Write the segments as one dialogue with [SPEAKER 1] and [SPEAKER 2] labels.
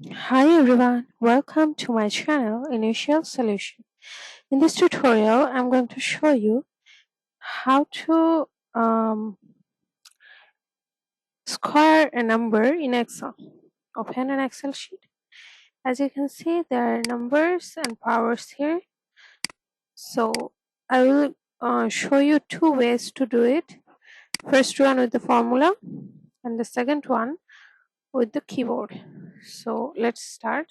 [SPEAKER 1] Hi everyone, welcome to my channel Initial Solution. In this tutorial, I'm going to show you how to square a number in Excel. Open an Excel sheet. As you can see, there are numbers and powers here. So I will show you two ways to do it. First one with the formula and the second one with the keyboard. So let's start.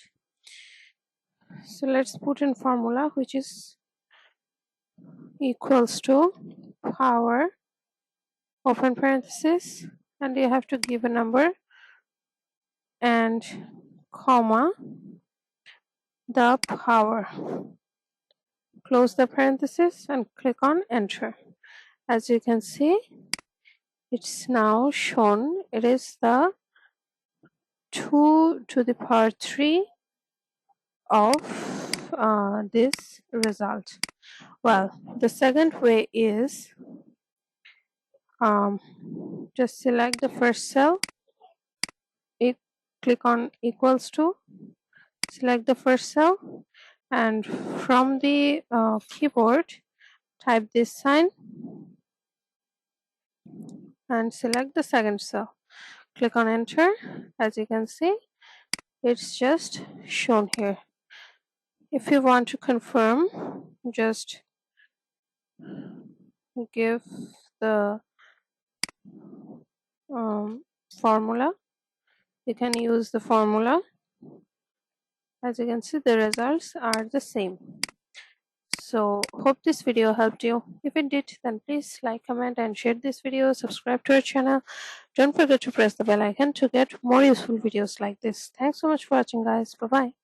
[SPEAKER 1] So let's put in formula, which is equals to power open parenthesis, and you have to give a number and comma the power, close the parenthesis and click on enter. As you can see, it's now shown it is the 2 to the power 3 of this result. Well, the second way is just select the first cell, click on equals to, select the first cell, and from the keyboard type this sign and select the second cell. Click on enter. As you can see, it's just shown here. If you want to confirm, just give the formula. You can use the formula. As you can see, the results are the same. So hope this video helped you. If it did, then please like, comment and share this video. Subscribe to our channel. Don't forget to press the bell icon to get more useful videos like this. Thanks so much for watching, guys. Bye bye.